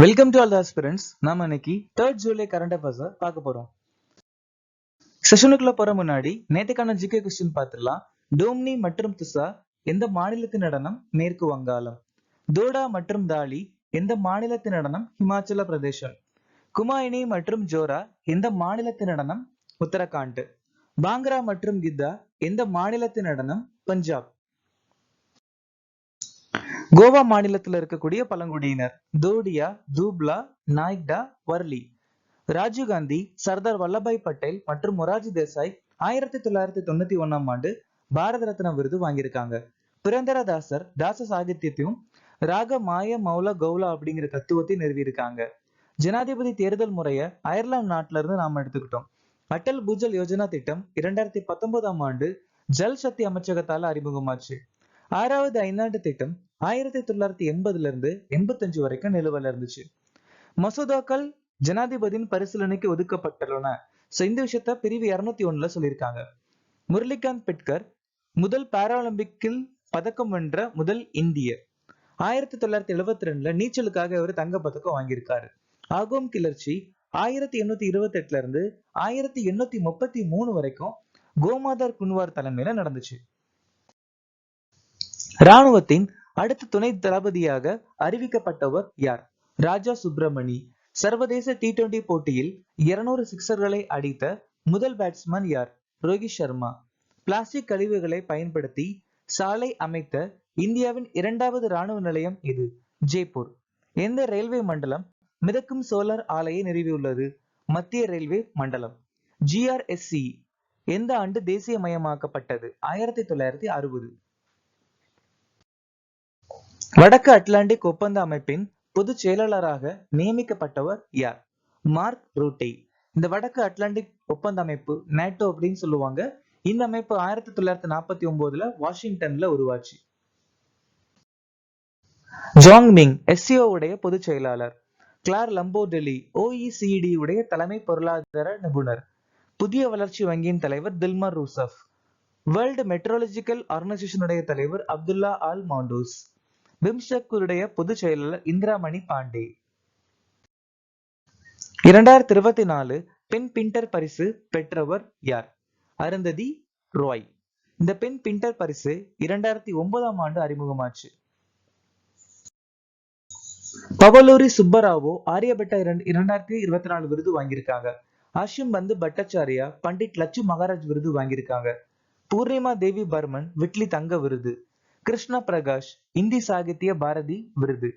Welcome to all the aspirants. நாம இன்னைக்கு 3rd July current affairs பார்க்க போறோம். செஷனுக்குள்ள போற முன்னாடி நேத்துக்கான ஜிகே கொஸ்டின் பார்த்துடலாம். டோம்னி மற்றும் துசா எந்த மாநிலத்தின் நடனம்? மேற்கு வங்காளம். தோடா மற்றும் தாலி எந்த மாநிலத்தின் நடனம்? ஹிமாச்சல பிரதேசம். குமாயினி மற்றும் ஜோரா எந்த மாநிலத்தின் நடனம்? உத்தரகாண்ட். பாங்க்ரா மற்றும் கித்தா எந்த மாநிலத்தின் நடனம்? பஞ்சாப். கோவா மாநிலத்தில் இருக்கக்கூடிய பழங்குடியினர் தோடியா, தூப்லா, நாய்க்டா, வர்லி. ராஜீவ்காந்தி, சர்தார் வல்லபாய் பட்டேல் மற்றும் மொரார்ஜி தேசாய் 1991ஆம் ஆண்டு பாரத ரத்னா விருது வாங்கியிருக்காங்க. புரந்தரதாசர் தாச சாகித்யத்தையும் ராக மாய மௌல கௌலா அப்படிங்கிற தத்துவத்தை நிறுவியிருக்காங்க. ஜனாதிபதி தேர்தல் முறைய அயர்லாந்து நாட்டில இருந்து நாம எடுத்துக்கிட்டோம். அட்டல் பூஜல் யோஜனா திட்டம் 2019ஆம் ஆண்டு ஜல் சக்தி அமைச்சகத்தால அறிமுகமாச்சு. 6வது ஐந்தாண்டு திட்டம் 1980ல இருந்து 85 வரைக்கும் நிலுவையில இருந்துச்சு. மசோதாக்கள் ஜனாதிபதியின் பரிசீலனைக்கு ஒதுக்கப்பட்டுள்ளன. இந்த விஷயத்த பிரிவு 201ல சொல்லியிருக்காங்க. முரளிகாந்த் பிட்கர் முதல் பாராலிம்பிக்கில் பதக்கம் வென்ற முதல் இந்தியர். 1972ல நீச்சலுக்காக இவர் தங்க பதக்கம் வாங்கியிருக்காரு. ஆகோம் கிளர்ச்சி 1828ல இருந்து 1833 வரைக்கும் கோமாதார் குன்வார் தலைமையில நடந்துச்சு. ராணுவத்தின் அடுத்த துணை தளபதியாக அறிவிக்கப்பட்டவர் யார்? ராஜா சுப்பிரமணி. சர்வதேச T20 போட்டியில் 200 சிக்சர்களை அடித்த முதல் பேட்ஸ்மேன் யார்? ரோஹித் சர்மா. பிளாஸ்டிக் கழிவுகளை பயன்படுத்தி சாலை அமைத்த இந்தியாவின் 2வது ராணுவ நிலையம் எது? ஜெய்ப்பூர். எந்த ரயில்வே மண்டலம் மிதக்கும் சோலார் ஆலையை நிறுவியுள்ளது? மத்திய ரயில்வே மண்டலம். GRSC எந்த ஆண்டு தேசியமயமாக்கப்பட்டது? 1960. வடக்கு அட்லாண்டிக் ஒப்பந்த அமைப்பின் பொதுச் செயலாளராக நியமிக்கப்பட்டவர் யார்? மார்க் ரூட்டே. இந்த வடக்கு அட்லாண்டிக் ஒப்பந்த அமைப்பு நேட்டோ அப்படின்னு சொல்லுவாங்க. இந்த அமைப்பு 1949ல வாஷிங்டன்ல உருவாச்சு. ஜாங் மிங் SCO உடைய பொதுச் செயலாளர். கிளார் லம்போடெலி OECD உடைய தலைமை பொருளாதார நிபுணர். புதிய வளர்ச்சி வங்கியின் தலைவர் தில்மர் ரூசப். வேர்ல்டு மெட்ரோலஜிக்கல் ஆர்கனைசேஷனுடைய தலைவர் அப்துல்லா ஆல் மாண்டோஸ். பிம்ஸ்டெக்குடைய பொதுச் செயலாளர் இந்திராமணி பாண்டே. 2024 பென் பின்டர் பரிசு பெற்றவர் யார்? அருந்ததி ராய். இந்த பென் பின்டர் பரிசு 2009ஆம் ஆண்டு அறிமுகமாச்சு. பவலூரி சுப்பராவோ ஆரியபட்டா 2024 விருது வாங்கியிருக்காங்க. ஆஷிம் பந்து பட்டாச்சாரியா பண்டிட் லட்சு மகாராஜ் விருது வாங்கியிருக்காங்க. பூர்ணிமா தேவி பர்மன் விட்லி தங்க விருது. கிருஷ்ண பிரகாஷ் இந்தி சாகித்ய பாரதி விருது.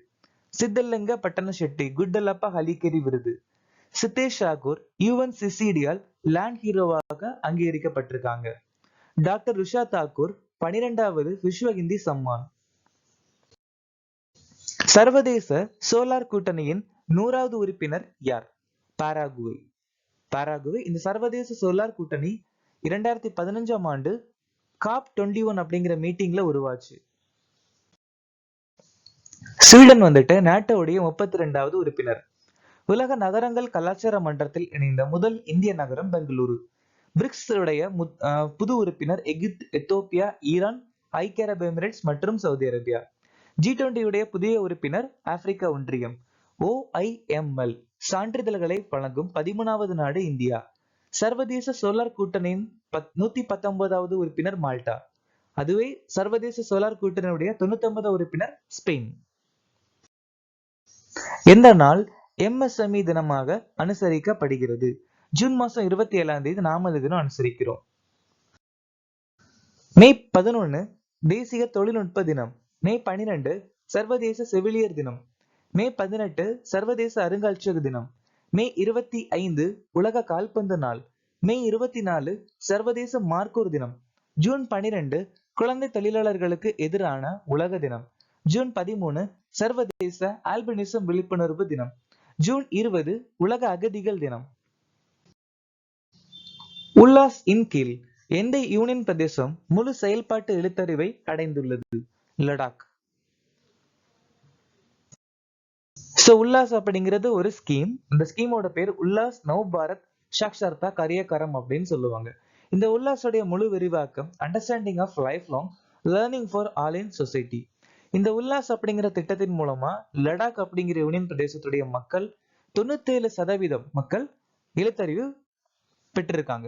சித்தலிங்க பட்டண ஷெட்டி குட்டலப்பா ஹலிகேரி விருது. சித்தேஷ் தாக்கூர் UNCCDயால் லேண்ட் ஹீரோவாக அங்கீகரிக்கப்பட்டிருக்காங்க. டாக்டர் ருஷா தாக்கூர் 12வது விஸ்வ ஹிந்தி சம்மான். சர்வதேச சோலார் கூட்டணியின் 100வது உறுப்பினர் யார்? பாராகுவே. பாராகுவே இந்த சர்வதேச சோலார் கூட்டணி 2015ஆம் ஆண்டு COP21 அப்படிங்கிற மீட்டிங்ல உருவாச்சு. ஸ்வீடன் வந்துட்டு நாட்டோடைய 32வது உறுப்பினர். உலக நகரங்கள் கலாச்சார மன்றத்தில் இணைந்த முதல் இந்திய நகரம் பெங்களூரு. பிரிக்ஸ் உடைய புது உறுப்பினர் எகிப்து, எத்தோப்பியா, ஈரான், ஐக்கிய அரபு எமிரேட்ஸ் மற்றும் சவுதி அரேபியா. G20 உடைய புதிய உறுப்பினர் ஆப்பிரிக்க ஒன்றியம். OIML சான்றிதழ்களை வழங்கும் 13வது நாடு இந்தியா. சர்வதேச சோலார் கூட்டணியின் 119வது உறுப்பினர் மால்டா. அதுவே சர்வதேச சோலார் கூட்டணியுடைய 99வது உறுப்பினர் ஸ்பெயின். எந்த நாள் MSME தினமாக அனுசரிக்கப்படுகிறது? ஜூன் மாசம் 27ஆம் தேதி நாம இந்த தினம் அனுசரிக்கிறோம். மே 11 தேசிய தொழில்நுட்ப தினம். மே 12 சர்வதேச செவிலியர் தினம். மே 18 சர்வதேச அருங்காட்சியக தினம். மே 25 உலக கால்பந்து நாள். மே 24 சர்வதேச மார்க்கூர் தினம். ஜூன் 12 குழந்தை தொழிலாளர்களுக்கு எதிரான உலக தினம். ஜூன் 13 சர்வதேச ஆல்பினிசம் விழிப்புணர்வு தினம். ஜூன் 20 உலக அகதிகள் தினம். உல்லாஸ் இன் கீழ் எந்த யூனியன் பிரதேசம் முழு செயல்பாட்டு எழுத்தறிவை அடைந்துள்ளது? லடாக். உல்லாஸ் அப்படிங்கிறது ஒரு ஸ்கீம். இந்த ஸ்கீமோட பேர் உல்லாஸ் நவ் பாரத் சாக்ஷார்தா கரியக்கரம் அப்படின்னு சொல்லுவாங்க. இந்த உல்லாஸோடைய முழு விரிவாக்கம் understanding of life long learning for all in society. இந்த உல்லாஸ் அப்படிங்கிற திட்டத்தின் மூலமா லடாக் அப்படிங்கிற யூனியன் பிரதேசத்துடைய மக்கள் 97% மக்கள் எழுத்தறிவு பெற்றிருக்காங்க.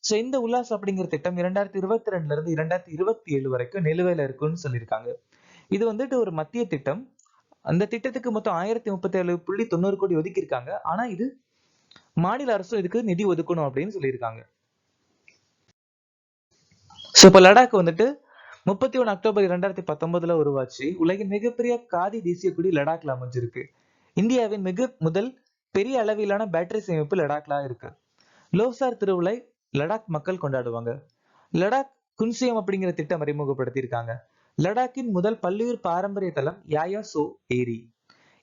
சோ இந்த உல்லாஸ் அப்படிங்கிற திட்டம் 2022 இருந்து 2027 வரைக்கும் நிலுவையில இருக்குன்னு சொல்லியிருக்காங்க. இது வந்துட்டு ஒரு மத்திய திட்டம். அந்த திட்டத்துக்கு மொத்தம் 1037.90 கோடி ஒதுக்கி இருக்காங்க. ஆனா இது மாநில அரசும் இதுக்கு நிதி ஒதுக்கணும் அப்படின்னு சொல்லியிருக்காங்க. சோ இப்ப லடாக் வந்துட்டு 31 அக்டோபர் 2019 உருவாச்சு. உலகின் மிகப்பெரிய காதி தேசிய கொடி லடாக்ல அமைஞ்சிருக்கு. இந்தியாவின் முதல் பெரிய அளவிலான பேட்டரி சேமிப்பு லடாக்ல இருக்கு. லோசார் திருவிழா லடாக் மக்கள் கொண்டாடுவாங்க. லடாக் குன்சியம் அப்படிங்கிற திட்டம் அறிமுகப்படுத்தியிருக்காங்க. லடாக்கின் முதல் பல்லுயிர் பாரம்பரிய தளம் யாயா சோ ஏரி.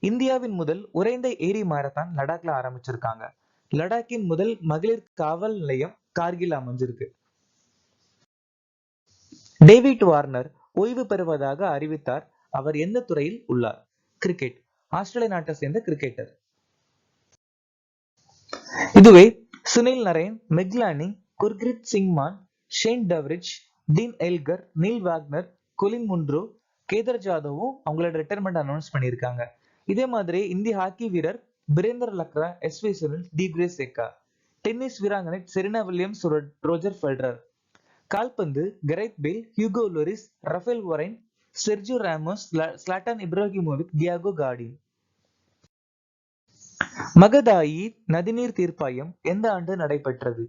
இந்தியாவின் முதல் உறைந்த ஏரி மாரத்தான் லடாக்ல ஆரம்பிச்சிருக்காங்க. லடாக்கின் முதல் மகளிர் காவல் நிலையம் கார்கில் அமைஞ்சிருக்கு. டேவிட் வார்னர் ஓய்வு பெறுவதாக அறிவித்தார். அவர் எந்த துறையில் உள்ளார்? கிரிக்கெட். ஆஸ்திரேலிய நாட்டை சேர்ந்த கிரிக்கெட்டர். இதுவே சுனில் நரேன், மெக்லானி, Gurkeerat Singh Mann, Shane Dowrich, Dean Elgar, Neil Wagner, Colin Munro, Kedar ஜாதவும் அவங்களோட ரிட்டையர்மெண்ட் அனௌன்ஸ் பண்ணியிருக்காங்க. இதே மாதிரி இந்திய ஹாக்கி வீரர் பிரேந்தர் லக்ரா, எஸ்.வி. சுனில், டி கிரேஸ் எக்கா, டென்னிஸ் வீராங்கனை செரினா வில்லியம்ஸ், ரோஜர் ஃபெடரர், கால்பந்து Gareth Bale, Hugo Lloris, Raphael Varane, Sergio Ramos, Zlatan Ibrahimovic, Diego கார்டி. மகதாயி நதிநீர் தீர்ப்பாயம் எந்த ஆண்டு நடைபெற்றது?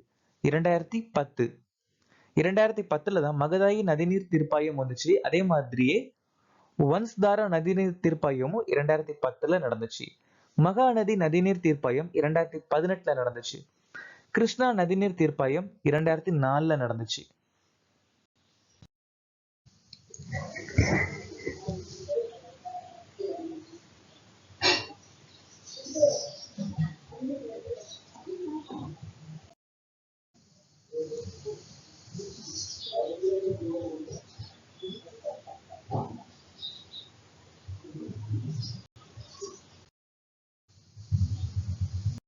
2010. 2010 தான் மகதாயி நதிநீர் தீர்ப்பாயம் வந்துச்சு. அதே மாதிரியே வன்ஸ்தாரா நதிநீர் தீர்ப்பாயமும் 2010 நடந்துச்சு. மகாநதி நதிநீர் தீர்ப்பாயம் 2018 நடந்துச்சு. கிருஷ்ணா நதிநீர் தீர்ப்பாயம் 2004 நடந்துச்சு.